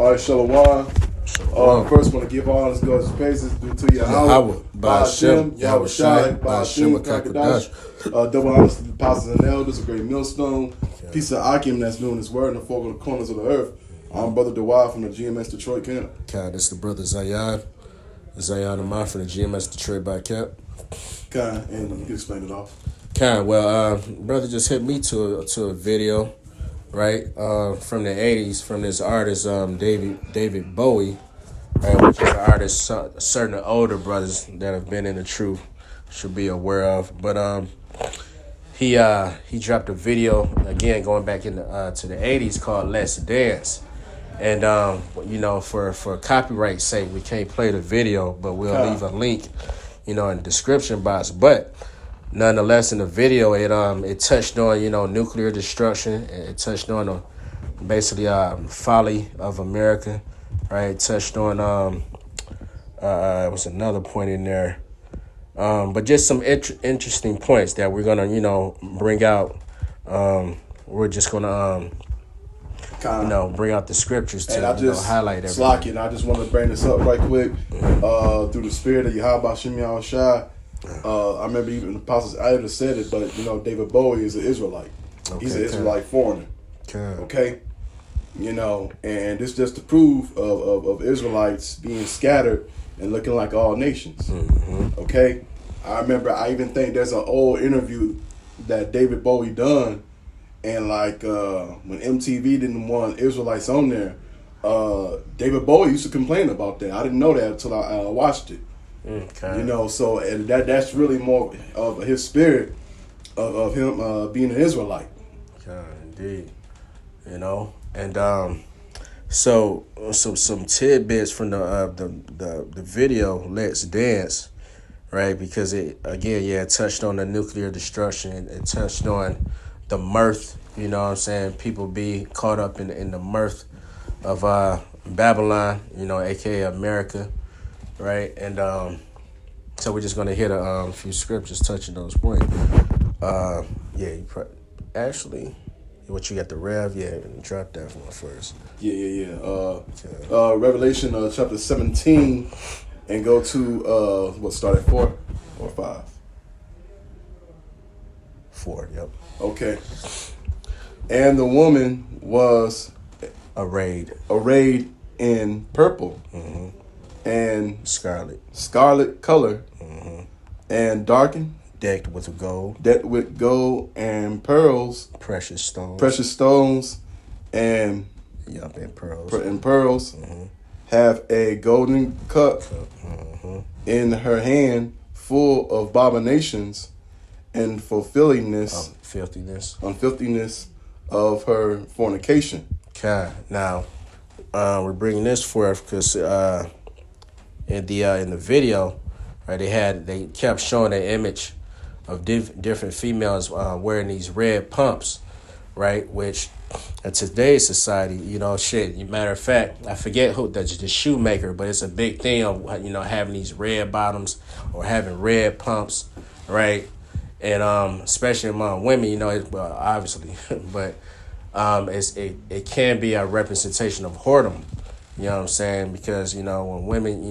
All right, Shalom. Shalom. First, want to give all his gods and praises due to Yahweh, Ba'ashem, Yahweh Shai, Ba'ashem, Kakadash. Double honors to the apostles and elders, a great millstone, piece of Akim that's doing his word in the four corners of the earth. I'm Brother Dewey from the GMS Detroit camp. God, this is the brother Zion Amar from the GMS Detroit by Cap. Kind, and you can explain it off. Kind, well, brother just hit me to a video, right, from the 80s, from this artist, David Bowie, right, which is an artist certain older brothers that have been in the truth should be aware of. But he dropped a video, again, going back to the 80s, called Let's Dance. And, for copyright sake, we can't play the video, but we'll leave a link, in the description box. But nonetheless, in the video, it touched on, nuclear destruction. It touched on basically folly of America, right? It touched on, it was another point in there. But just some interesting points that we're going to, bring out. We're just going to, bring out the scriptures to highlight everything. I just want to bring this up right quick. Through the spirit of Yahweh Shem Yahweh Shai. I remember even the apostles I said it, but David Bowie is an Israelite. Okay, he's an Israelite foreigner. Okay. And this just to prove of Israelites being scattered and looking like all nations. Mm-hmm. Okay. I even think there's an old interview that David Bowie done. And when MTV didn't want Israelites on there, David Bowie used to complain about that. I didn't know that until I watched it. Okay. So and that's really more of his spirit of him being an Israelite. Okay, indeed. And so some tidbits from the video Let's Dance, right? Because it touched on the nuclear destruction. It touched on the mirth, people be caught up in the mirth of Babylon, aka America, right? And so we're just gonna hit a few scriptures touching those points. Actually, what you got the Rev? Yeah, drop that one first. Revelation chapter 17, and go to start at 4 or 5. 4, yep. Okay. And the woman was arrayed in purple, mm-hmm. and scarlet color, mm-hmm. and darkened, decked with gold and pearls, precious stones, and pearls, mm-hmm. have a golden cup mm-hmm. in her hand, full of abominations and filthiness of her fornication. Okay, now we're bringing this forth because in the video, right, they kept showing an image of different females wearing these red pumps, right? Which in today's society, matter of fact, I forget who the shoemaker, but it's a big thing of having these red bottoms or having red pumps, right? And especially among women, obviously, but it can be a representation of whoredom. You know what I'm saying? Because when women,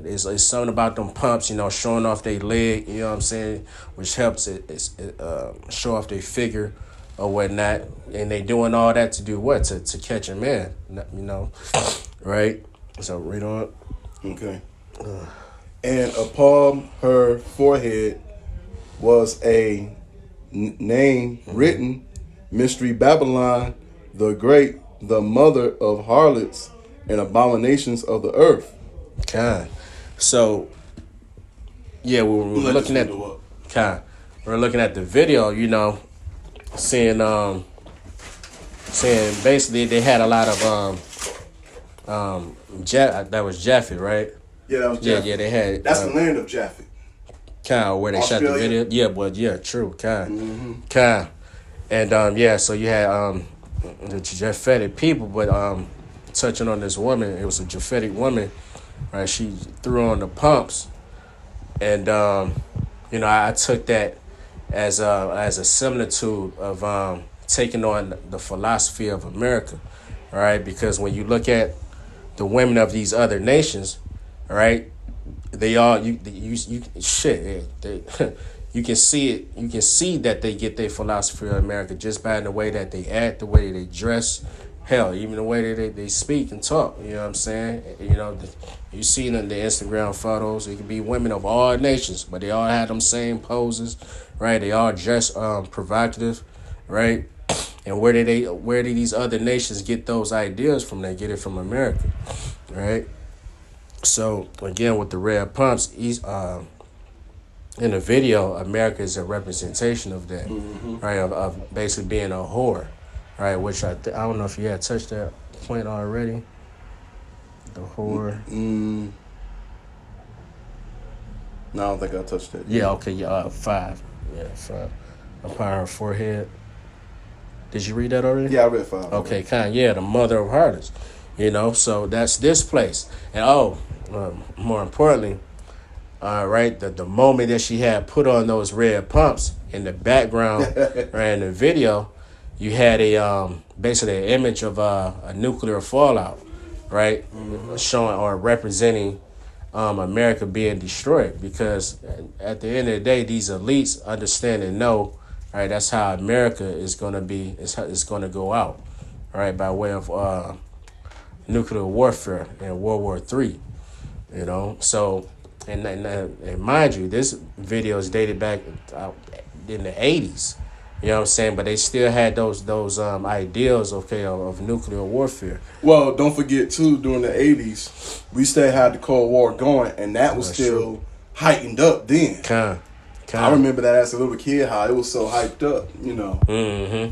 it's something about them pumps, showing off their leg. You know what I'm saying? Which helps it show off their figure or whatnot. And they doing all that to do what? To catch a man. Right? So read on. Okay. And upon her forehead was a name written, Mystery Babylon, the Great, the mother of harlots and abominations of the earth. Okay. So, we're looking at the video, saying basically they had a lot of that was Japheth, right? Yeah, that was Japheth. Yeah, they had. That's the land of Japheth. Where they shot the video. True, Mm-hmm. And so you had the Japhetic people, but touching on this woman, it was a Japhetic woman, right? She threw on the pumps, and I took that as a similitude of taking on the philosophy of America, right? Because when you look at the women of these other nations, all right, they all you shit. They, you can see it. You can see that they get their philosophy of America just by the way that they act, the way they dress, hell, even the way that they speak and talk. You know what I'm saying? You know, you see it in the Instagram photos. It can be women of all nations, but they all have them same poses, right? They all dress provocative, right? And where do these other nations get those ideas from? They get it from America, right? So again, with the red pumps, he's in the video, America is a representation of that, right? Of basically being a whore, right? Which I don't know if you had touched that point already. The whore. No, I don't think I touched that. Yeah. Okay. Yeah. 5. Yeah. 5. Upon her forehead. Did you read that already? Yeah, I read 5. Okay. Kind. Yeah. The mother of harlots. You know. So that's this place. And more importantly, right, the moment that she had put on those red pumps in the background, right, in the video, you had a basically an image of a nuclear fallout, right, showing or representing America being destroyed. Because at the end of the day, these elites understand and know, right, that's how America is going to be. It's going to go out, right, by way of nuclear warfare in World War III. You know, so. And mind you, this video is dated back in the 80's. You know what I'm saying? But they still had those ideals, of nuclear warfare. Well, don't forget too, during the 80's, we still had the Cold War going, and that was still heightened up then. I remember that as a little kid, how it was so hyped up, you know.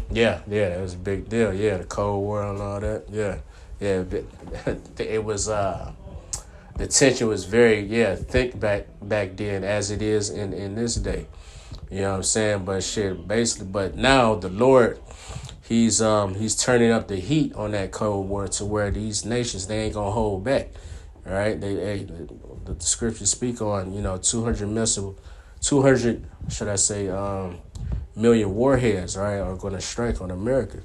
Yeah, it was a big deal. Yeah, the Cold War and all that. Yeah, it was. The tension was very thick back then, as it is in this day. You know what I'm saying? But shit, basically, but now the Lord, he's turning up the heat on that Cold War to where these nations, they ain't gonna hold back. All right, the scriptures speak on 200 million warheads, right, are gonna strike on America.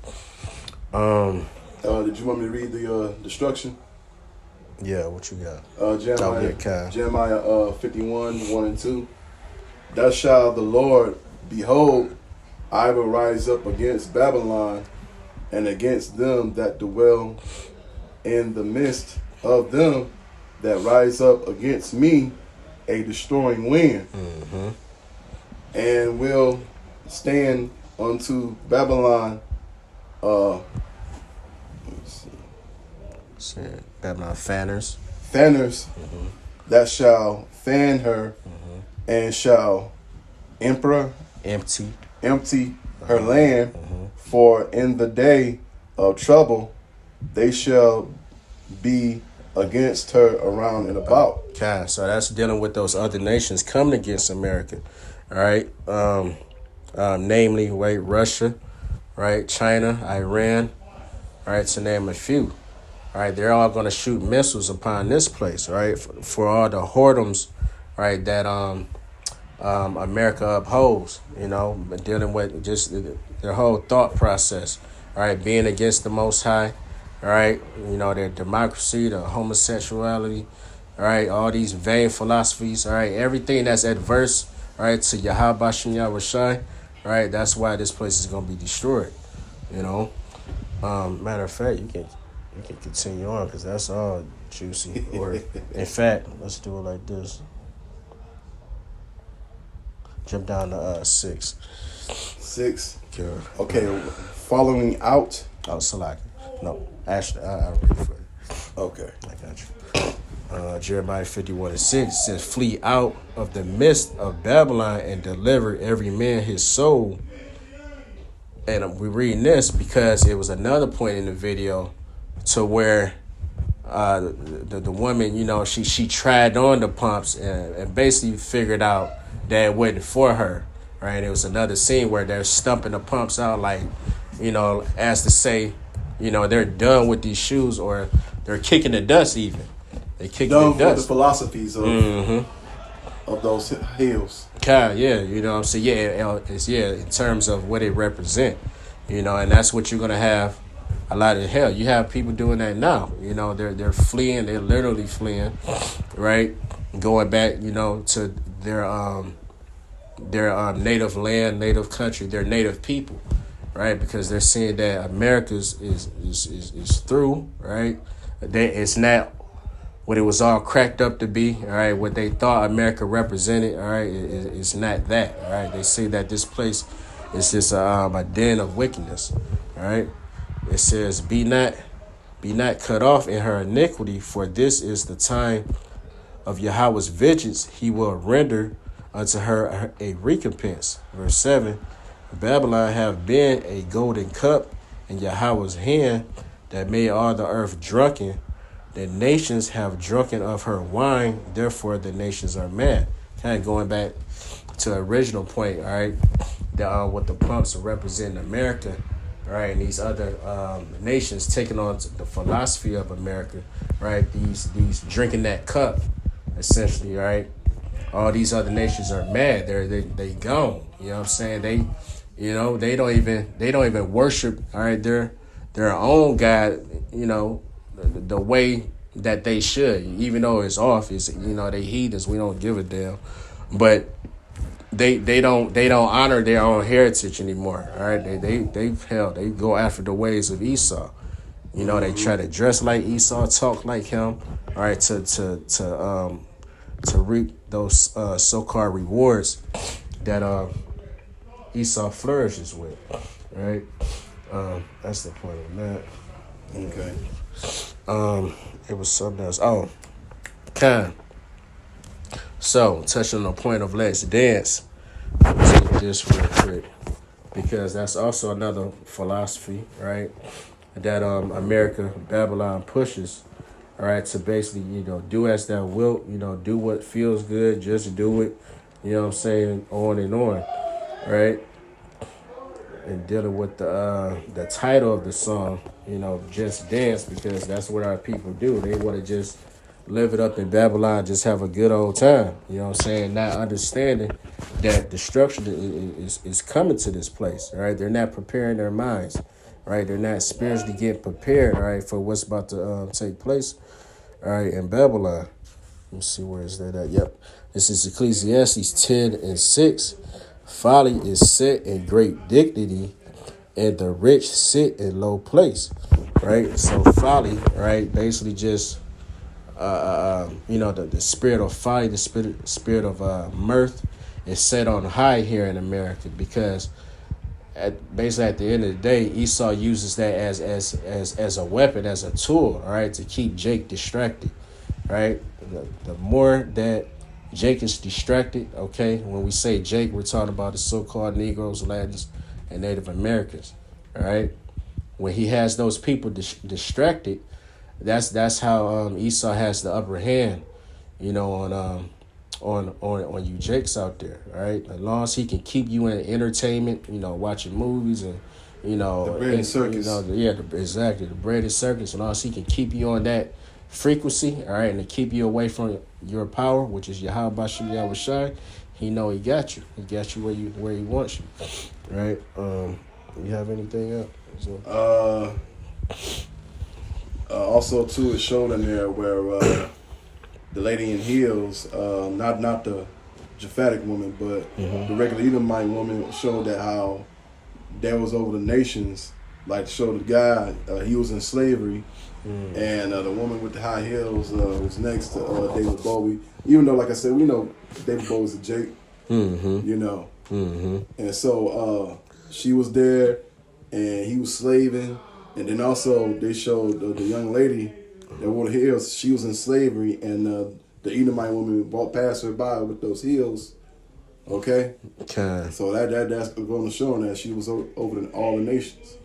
Did you want me to read the destruction? Yeah, what you got? Jeremiah 51, 1 and 2. Thus shall the Lord, behold, I will rise up against Babylon and against them that dwell in the midst of them that rise up against me, a destroying wind, and will stand unto Babylon. Babylon fanners, that shall fan her, and shall empty her land. For in the day of trouble they shall be against her around and about. Okay, so that's dealing with those other nations coming against America, all right? Namely, right, Russia, right, China, Iran, all right, to name a few. All right, they're all going to shoot missiles upon this place, right, for all the whoredoms, right, that America upholds, dealing with just their whole thought process, all right, being against the Most High, all right, their democracy, the homosexuality, all right, all these vain philosophies, all right, everything that's adverse, all right, to Yahweh Shem Yahushai, all right, that's why this place is going to be destroyed, Matter of fact, you can continue on because that's all juicy. Or, in fact, let's do it like this. Jump down to 6. 6. Sure. Okay, following out. Oh, Salaki. No, actually, I'll read it for you. Okay. I got you. Jeremiah 51 and 6 says, flee out of the midst of Babylon and deliver every man his soul. And we're reading this because it was another point in the video to where the woman, she tried on the pumps and basically figured out that it wasn't for her, right? It was another scene where they're stumping the pumps out like, as to say, they're done with these shoes, or they're kicking the dust even. They kicking done the dust. With the philosophies of those heels. Yeah, you know what I'm saying? Yeah, it's in terms of what it represent, and that's what you're going to have a lot of hell. You have people doing that now. You know, they're fleeing. They're literally fleeing, right? Going back, you know, to their native land, native country, their native people, right? Because they're seeing that America is through, right? It's not what it was all cracked up to be, all right? What they thought America represented, all right? It's not that, all right? They see that this place is just a den of wickedness, all right? It says, be not cut off in her iniquity, for this is the time of Yahweh's vengeance. He will render unto her a recompense. Verse 7, Babylon have been a golden cup in Yahweh's hand that made all the earth drunken. The nations have drunken of her wine, therefore the nations are mad. Kind of going back to the original point, all right, what the pumps are representing America, all right, and these other nations taking on the philosophy of America, right, these drinking that cup, essentially, right. All these other nations are mad. They gone. You know what I'm saying? They don't even worship, all right, their own God, you know, the way that they should, even though it's off. It's, you know, they heathens. We don't give a damn, but they don't honor their own heritage anymore. All right, they go after the ways of Esau. You know, they try to dress like Esau, talk like him. All right, to reap those so-called rewards that Esau flourishes with. Right, that's the point of that. Okay. It was something else. Oh, so touching on the point of let's dance. Let's take this real quick, because that's also another philosophy, right? That America, Babylon pushes, all right, to basically, you know, do as thou wilt, you know, do what feels good, just do it, you know what I'm saying, on and on, right? And dealing with the title of the song, you know, just dance, because that's what our people do. They want to just live it up in Babylon, just have a good old time, you know what I'm saying, not understanding that destruction is coming to this place, all right? They're not preparing their minds, right? They're not spiritually getting prepared, all right, for what's about to take place, all right, in Babylon. Let me see, where is that at? Yep. This is Ecclesiastes 10:6. Folly is set in great dignity, and the rich sit in low place, right? So folly, right, basically just, you know, the spirit of folly, the spirit of mirth is set on high here in America, because basically at the end of the day, Esau uses that as a weapon, as a tool, all right, to keep Jake distracted, right? The more that Jake is distracted, okay? When we say Jake, we're talking about the so-called Negroes, Latins, and Native Americans, all right? When he has those people distracted, that's how Esau has the upper hand, you know, on you Jakes out there, all right? As long as he can keep you in entertainment, you know, watching movies and, you know, the bread and circus. You know, exactly, the bread and circus. As long as he can keep you on that frequency, all right, and to keep you away from your power, which is Yahweh Bashem Yahweh Shai, he know he got you. He got you where he wants you, right? You have anything else? So. Also, too, it showed in there where the lady in heels, not the Japhetic woman, but the regular Edomite woman, showed that how there was over the nations, like showed the guy, he was in slavery, and the woman with the high heels was next to David Bowie. Even though, like I said, we know David Bowie's a Jake, you know. And so she was there, and he was slaving. And then also they showed the young lady that wore the heels. She was in slavery, and the Edomite woman walked past her by with those heels. Okay. So that's going to show that she was over all the nations.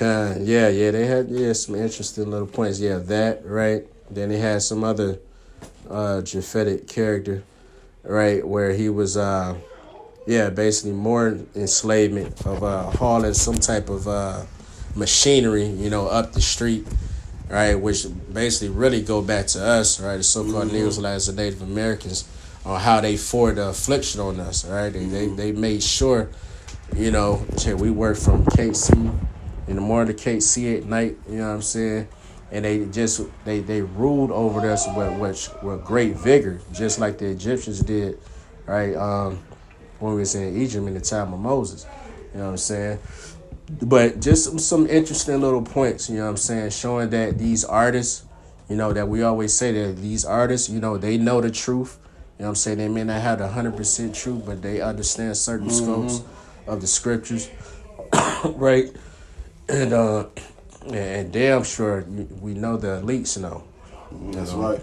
Yeah, they had some interesting little points. Yeah, that right. Then they had some other Japhetic character, right, where he was basically more enslavement of hauling some type of machinery, you know, up the street, right, which basically really go back to us, right, the so-called Negroes, Latins, and Native Americans, on how they forward the affliction on us, right? They made sure, you know, we worked from KC, in the morning, the cake, see at night. You know what I'm saying? And they ruled over us with great vigor, just like the Egyptians did, right? When we was in Egypt in the time of Moses. You know what I'm saying? But just some interesting little points, you know what I'm saying, showing that these artists, you know, that we always say that these artists, you know, they know the truth. You know what I'm saying? They may not have the 100% truth, but they understand certain scopes of the scriptures, right? And damn sure we know the elites know. That's right.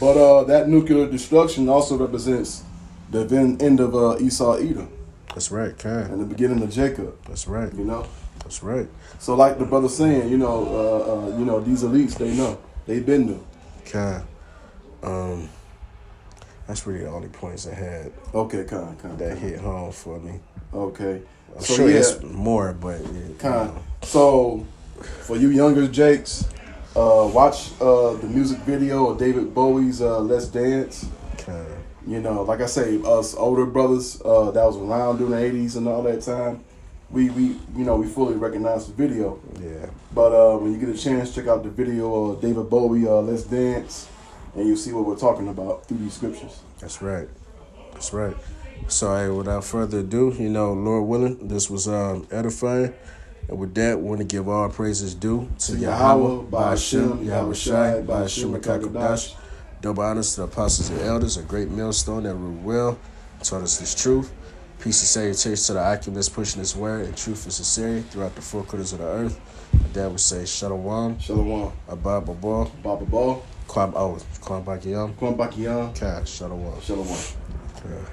But that nuclear destruction also represents the end of Esau Edom. That's right, Kyle. And the beginning of Jacob. That's right. You know? That's right. So like the brother saying, you know, these elites, they know. They've been there. Kyle. That's really the only points I had. Okay, that hit home for me. Okay. I'm sure it's more, but So for you younger Jakes, watch the music video of David Bowie's Let's Dance. You know, like I say, us older brothers that was around during the 80s and all that time, we fully recognize the video. Yeah. But when you get a chance, check out the video of David Bowie, Let's Dance, and you'll see what we're talking about through these scriptures. That's right. That's right. So, hey, without further ado, you know, Lord willing, this was edifying. And with that, we want to give all praises due to Yahweh, by Hashem, Yahweh Shai, by Hashem, Kakadash. Double honors to the apostles and elders, a great millstone that ruled well, taught us this truth. Peace and salutations to the occupants pushing this word and truth and sincerity throughout the four quarters of the earth. And that would say Shalom. Shalom. Abba Babal. Abba Babal. Kwam Bakiyam. Kwam Bakiyam. Kai. Shalom. Shalom. Yeah.